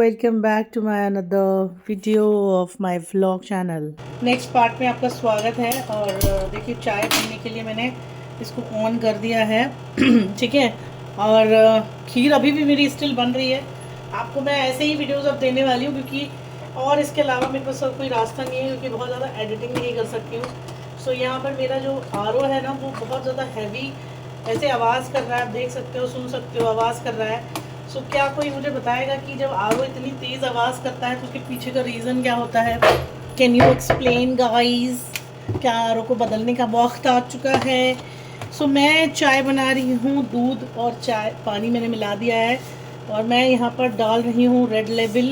Welcome back to my another video of my vlog channel. Next part में आपका स्वागत है। और देखिए चाय पीने के लिए मैंने इसको ऑन कर दिया है ठीक है। और खीर अभी भी मेरी स्टिल बन रही है। आपको मैं ऐसे ही वीडियोस अब देने वाली हूँ क्योंकि और इसके अलावा मेरे पास कोई रास्ता नहीं है क्योंकि बहुत ज़्यादा एडिटिंग नहीं कर सकती हूँ। सो यहाँ पर मेरा जो आरओ है ना वो बहुत ज़्यादा हैवी ऐसे आवाज़ कर रहा है। आप देख सकते हो, सुन सकते हो, आवाज़ कर रहा है। सो क्या कोई मुझे बताएगा कि जब आरओ इतनी तेज़ आवाज़ करता है तो उसके पीछे का रीज़न क्या होता है? Can you explain guys? क्या आरओ को बदलने का वक्त आ चुका है? सो मैं चाय बना रही हूँ, दूध और चाय पानी मैंने मिला दिया है और मैं यहाँ पर डाल रही हूँ रेड लेबल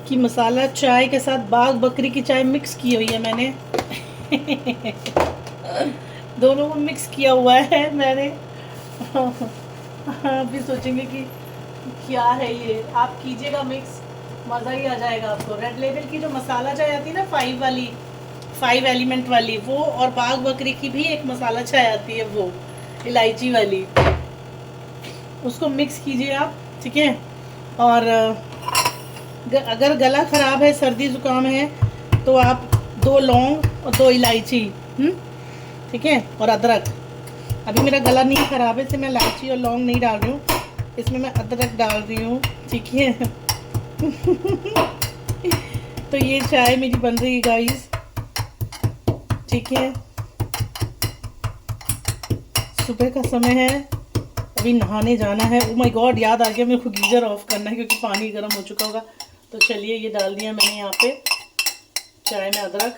की मसाला चाय के साथ बाग बकरी की चाय मिक्स की हुई है मैंने दोनों को मिक्स किया हुआ है मैंने आप भी सोचेंगे कि क्या है ये। आप कीजिएगा मिक्स, मज़ा ही आ जाएगा आपको। रेड लेबल की जो मसाला चाय आती है ना, 5 एलिमेंट वाली, वो और बाग बकरी की भी एक मसाला चाय आती है, वो इलायची वाली, उसको मिक्स कीजिए आप, ठीक है। और अगर गला ख़राब है, सर्दी ज़ुकाम है, तो आप 2 लौंग और 2 इलायची, ठीक है, और अदरक। अभी मेरा गला नहीं ख़राब है इसलिए मैं इलायची और लौंग नहीं डाल रही हूँ, इसमें मैं अदरक डाल रही हूँ, ठीक है तो ये चाय मेरी बन रही है गाइस, ठीक है। सुबह का समय है, अभी नहाने जाना है। ओ माय गॉड, याद आ गया मेरे को गीज़र ऑफ करना है क्योंकि पानी गर्म हो चुका होगा। तो चलिए ये डाल दिया मैंने यहाँ पे चाय में अदरक।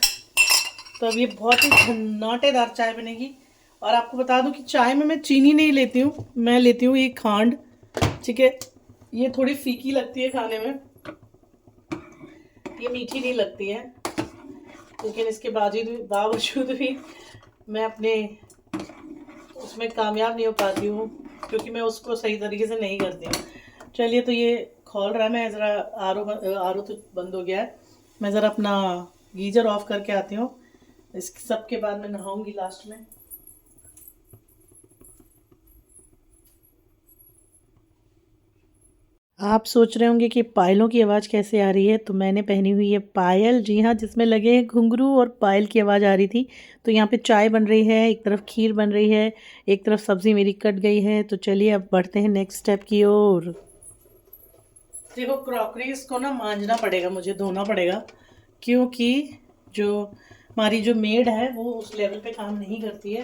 तो अब ये बहुत ही झन्नाटेदार चाय बनेगी। और आपको बता दूं कि चाय में मैं चीनी नहीं लेती हूँ, मैं लेती हूँ ये खांड, ठीक है। ये थोड़ी फीकी लगती है खाने में, ये मीठी नहीं लगती है, लेकिन इसके बावजूद भी मैं अपने उसमें कामयाब नहीं हो पाती हूँ क्योंकि मैं उसको सही तरीके से नहीं करती हूँ। चलिए तो ये खोल रहा है, मैं ज़रा आर ओ तो बंद हो गया है, मैं ज़रा अपना गीज़र ऑफ करके आती हूँ। इस सब के बाद मैं नहाऊंगी लास्ट में। आप सोच रहे होंगे कि पायलों की आवाज़ कैसे आ रही है, तो मैंने पहनी हुई है पायल, जी हाँ, जिसमें लगे हैं घुंघरू और पायल की आवाज़ आ रही थी। तो यहाँ पे चाय बन रही है, एक तरफ खीर बन रही है, एक तरफ सब्ज़ी मेरी कट गई है। तो चलिए अब बढ़ते हैं नेक्स्ट स्टेप की ओर। देखो क्रॉकरीज को ना मांजना पड़ेगा, मुझे धोना पड़ेगा क्योंकि जो हमारी जो मेड है वो उस लेवल पे काम नहीं करती है।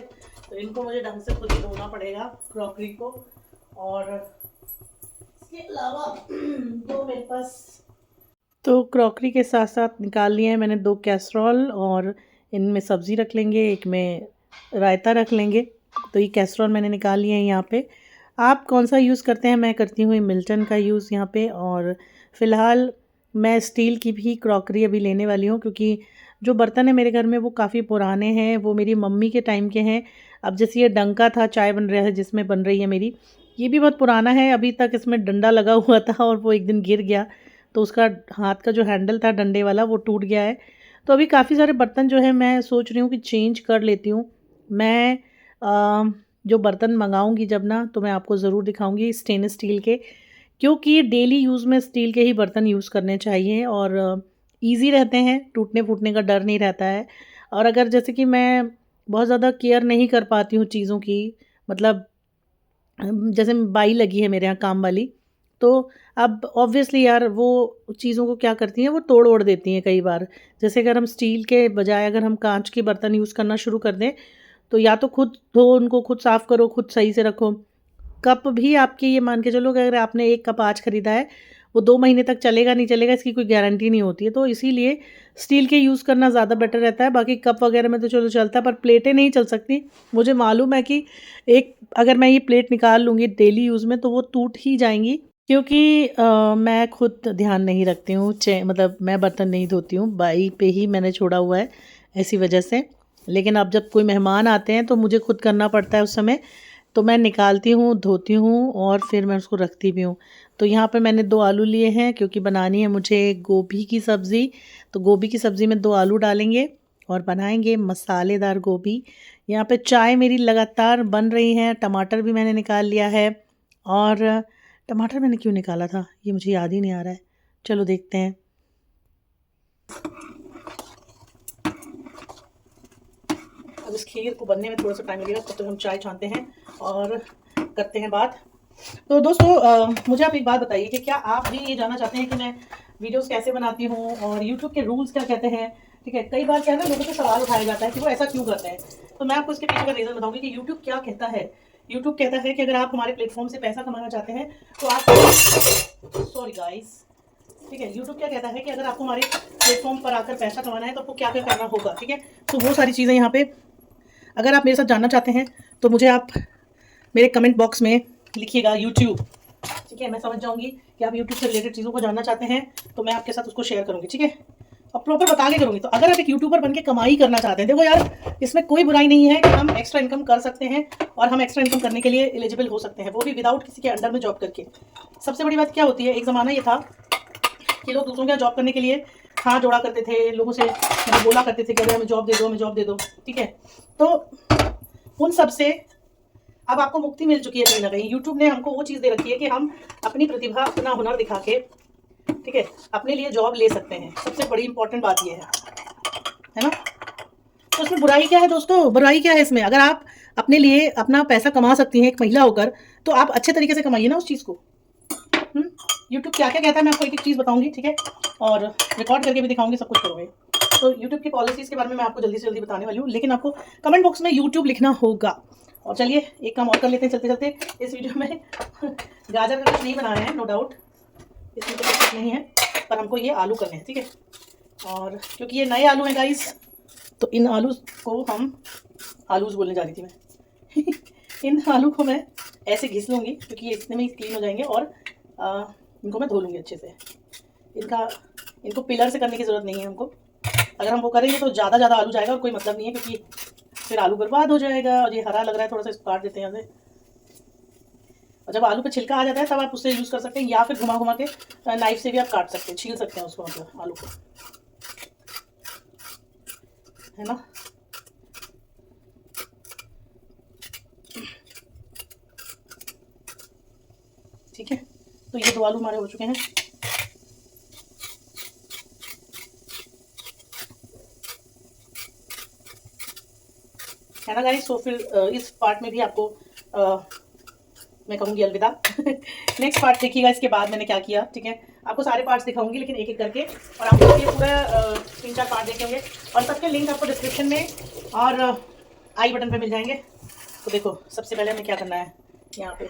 तो इनको मुझे ढंग से खुद ही धोना पड़ेगा क्रॉकरी को। और इसके अलावा तो मेरे पास तो क्रॉकरी के साथ साथ निकाल लिए हैं मैंने 2 कैसरोल, और इनमें सब्ज़ी रख लेंगे, एक में रायता रख लेंगे। तो ये कैसरोल मैंने निकाल लिए हैं यहाँ पे। आप कौन सा यूज़ करते हैं? मैं करती हूँ मिल्टन का यूज़ यहाँ पे। और फ़िलहाल मैं स्टील की भी क्रॉकरी अभी लेने वाली हूँ क्योंकि जो बर्तन है मेरे घर में वो काफ़ी पुराने हैं, वो मेरी मम्मी के टाइम के हैं। अब जैसे ये डंका था चाय बन रहा है जिसमें बन रही है मेरी, ये भी बहुत पुराना है, अभी तक इसमें डंडा लगा हुआ था और वो एक दिन गिर गया तो उसका हाथ का जो हैंडल था डंडे वाला वो टूट गया है। तो अभी काफ़ी सारे बर्तन जो है मैं सोच रही हूँ कि चेंज कर लेती हूँ। मैं जो बर्तन मंगाऊंगी जब ना, तो मैं आपको ज़रूर दिखाऊंगी स्टेनलेस स्टील के, क्योंकि डेली यूज़ में स्टील के ही बर्तन यूज़ करने चाहिए और ईज़ी रहते हैं, टूटने फूटने का डर नहीं रहता है। और अगर जैसे कि मैं बहुत ज़्यादा केयर नहीं कर पाती हूँ चीज़ों की, मतलब जैसे बाई लगी है मेरे यहाँ काम वाली, तो अब ऑब्वियसली यार वो चीज़ों को क्या करती हैं, वो तोड़ ओड़ देती हैं कई बार। जैसे अगर हम स्टील के बजाय अगर हम कांच के बर्तन यूज़ करना शुरू कर दें, तो या तो खुद धो उनको, खुद साफ़ करो, खुद सही से रखो। कप भी आपके ये मान के चलो कि अगर आपने एक कप आज ख़रीदा है, वो 2 महीने तक चलेगा नहीं चलेगा इसकी कोई गारंटी नहीं होती है। तो इसीलिए स्टील के यूज़ करना ज़्यादा बेटर रहता है। बाकी कप वगैरह में तो चलो चलता है, पर प्लेटें नहीं चल सकती। मुझे मालूम है कि एक अगर मैं ये प्लेट निकाल लूँगी डेली यूज़ में तो वो टूट ही जाएँगी क्योंकि मैं खुद ध्यान नहीं रखती हूँ, मतलब मैं बर्तन नहीं धोती हूँ, बाई पे ही मैंने छोड़ा हुआ है ऐसी वजह से। लेकिन अब जब कोई मेहमान आते हैं तो मुझे खुद करना पड़ता है उस समय, तो मैं निकालती हूँ, धोती हूँ और फिर मैं उसको रखती भी हूँ। तो यहाँ पे मैंने 2 आलू लिए हैं क्योंकि बनानी है मुझे गोभी की सब्ज़ी। तो गोभी की सब्ज़ी में 2 आलू डालेंगे और बनाएंगे मसालेदार गोभी। यहाँ पे चाय मेरी लगातार बन रही है, टमाटर भी मैंने निकाल लिया है और टमाटर मैंने क्यों निकाला था ये मुझे याद ही नहीं आ रहा है। चलो देखते हैं। अब इस खीर को बनने में थोड़ा सा टाइम लगेगा, तब तक हम चाय छानते हैं और करते हैं बात। तो दोस्तों मुझे आप एक बात बताइए कि क्या आप भी ये जानना चाहते हैं कि मैं वीडियोस कैसे बनाती हूँ और यूट्यूब के रूल्स क्या कहते हैं। ठीक है, कई बार क्या है ना, लोगों से सवाल उठाया जाता है कि वो ऐसा क्यों करते हैं। तो मैं आपको इसके पीछे का रीज़न बताऊंगी कि यूट्यूब क्या कहता है। यूट्यूब कहता है कि अगर आप हमारे प्लेटफॉर्म से पैसा कमाना चाहते हैं तो आप, सॉरी गाइस, ठीक है, यूट्यूब क्या कहता है कि अगर आपको हमारे प्लेटफॉर्म पर आकर पैसा कमाना है तो आपको क्या क्या करना होगा। ठीक है, तो वो सारी चीज़ें यहाँ पे अगर आप मेरे साथ जानना चाहते हैं तो मुझे आप मेरे कमेंट बॉक्स में लिखिएगा यूट्यूब। ठीक है, मैं समझ जाऊंगी कि आप यूट्यूब से रिलेटेड चीज़ों को जानना चाहते हैं तो मैं आपके साथ उसको शेयर करूंगी। ठीक है, और प्रॉपर बता के करूंगी। तो अगर आप एक यूट्यूबर बन के कमाई करना चाहते हैं, देखो यार, इसमें कोई बुराई नहीं है कि हम एक्स्ट्रा इनकम कर सकते हैं और हम एक्स्ट्रा इनकम करने के लिए एलिजिबल हो सकते हैं, वो भी विदाउट किसी के अंडर में जॉब करके। सबसे बड़ी बात क्या होती है, एक ज़माना ये था कि लोग दूसरों के जॉब करने के लिए हाथ जोड़ा करते थे, लोगों से बोला करते थे कि अगर हमें जॉब दे दो, हमें जॉब दे दो। ठीक है, तो उन सब से अब आपको मुक्ति मिल चुकी है कहीं ना कहीं। यूट्यूब ने हमको वो चीज़ दे रखी है कि हम अपनी प्रतिभा, अपना हुनर दिखा के, ठीक है, अपने लिए जॉब ले सकते हैं। सबसे बड़ी इंपॉर्टेंट बात ये है ना। तो इसमें बुराई क्या है दोस्तों, बुराई क्या है इसमें। अगर आप अपने लिए अपना पैसा कमा सकती हैं एक महिला होकर, तो आप अच्छे तरीके से कमाइए ना उस चीज़ को। यूट्यूब क्या क्या कहता है मैं आपको एक एक चीज़ बताऊंगी। ठीक है, और रिकॉर्ड करके भी दिखाऊंगी, सब कुछ करोगे। तो यूट्यूब की पॉलिसीज़ के बारे में मैं आपको जल्दी से जल्दी बताने वाली हूँ, लेकिन आपको कमेंट बॉक्स में यूट्यूब लिखना होगा। और चलिए एक काम और कर लेते हैं चलते चलते। इस वीडियो में गाजर का कुछ नहीं बना रहे हैं, नो डाउट, इसमें तो कुछ नहीं है, पर हमको ये आलू करने हैं। ठीक है, और क्योंकि ये नए आलू हैं गाइस, तो इन आलू को हम, आलूज बोलने जा रही थी मैं इन आलू को मैं ऐसे घिस लूँगी क्योंकि ये इतने में क्लीन हो जाएंगे, और इनको मैं धो लूँगी अच्छे से। इनको पिलर से करने की ज़रूरत नहीं है हमको। अगर हम वो करेंगे तो ज़्यादा आलू जाएगा और कोई मतलब नहीं है, क्योंकि फिर आलू बर्बाद हो जाएगा। और ये हरा लग रहा है, थोड़ा सा इसको काट देते हैं यहाँ से। और जब आलू पे छिलका आ जाता है तब आप उससे यूज़ कर सकते हैं, या फिर घुमा घुमा के नाइफ से भी आप काट सकते हैं, छील सकते हैं उसको, मतलब आलू को, है ना। ठीक है, तो ये 2 आलू हमारे हो चुके हैं। है ना गाइस। तो फिर इस पार्ट में भी आपको मैं कहूँगी अलविदा नेक्स्ट पार्ट देखिएगा इसके बाद मैंने क्या किया। ठीक है, आपको सारे पार्ट्स दिखाऊंगी, लेकिन एक एक करके, और आपको ये पूरा 3-4 पार्ट देखे होंगे, और सबके लिंक आपको डिस्क्रिप्शन में और आई बटन पे मिल जाएंगे। तो देखो, सबसे पहले हमें क्या करना है, यहाँ पे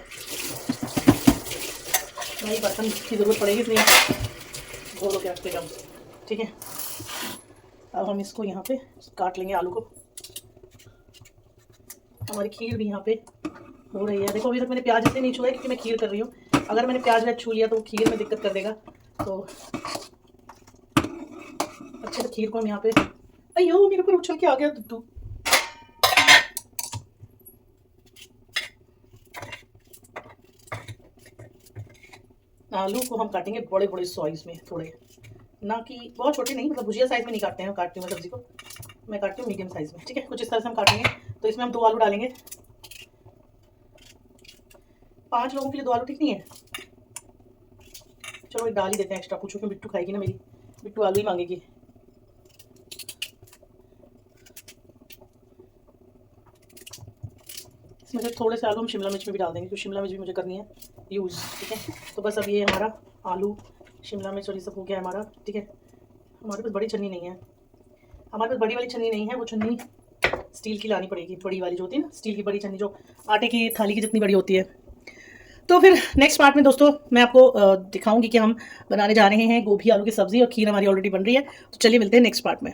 नई बर्तन की ज़रूरत पड़ेगी, इसलिए घोल के रखते हम। ठीक है, अब हम इसको यहाँ पे काट लेंगे आलू को। हमारी खीर भी यहाँ पे हो रही है। देखो, अभी तक मैंने प्याज इसलिए नहीं छुआ है क्योंकि मैं खीर कर रही हूँ। अगर मैंने प्याज छू लिया तो वो खीर में दिक्कत कर देगा। तो अच्छे से खीर को हम यहाँ पे, अयो मेरे ऊपर उछल के आ गया दुद्दू। आलू को हम काटेंगे बड़े बड़े साइज में, थोड़े ना कि बहुत छोटे नहीं, मतलब भुजिया साइज में नहीं काटते हैं, काटती हूँ मैं सब्जी को, मैं काटती हूँ मीडियम साइज में। ठीक है, कुछ इस तरह से हम काटेंगे। तो इसमें हम 2 आलू डालेंगे। 5 लोगों के लिए 2 आलू ठीक नहीं है, चलो एक डाल ही देते हैं एक्स्ट्रा। पूछो क्यों, बिट्टू खाएगी ना मेरी, बिट्टू आलू ही मांगेगी। इसमें से थोड़े से आलू हम शिमला मिर्च में भी डाल देंगे, क्योंकि शिमला मिर्च भी मुझे करनी है यूज़। ठीक है, तो बस अब ये हमारा आलू, शिमला मिर्च और ये सब हो गया हमारा। ठीक है, हमारे पास बड़ी छन्नी नहीं है, हमारे पास बड़ी वाली छन्नी नहीं है, वो छन्नी स्टील की लानी पड़ेगी, बड़ी वाली जो होती है ना, स्टील की बड़ी छन्नी, जो आटे की थाली की जितनी बड़ी होती है। तो फिर नेक्स्ट पार्ट में दोस्तों मैं आपको दिखाऊंगी कि हम बनाने जा रहे हैं गोभी आलू की सब्ज़ी, और खीर हमारी ऑलरेडी बन रही है। तो चलिए मिलते हैं नेक्स्ट पार्ट में।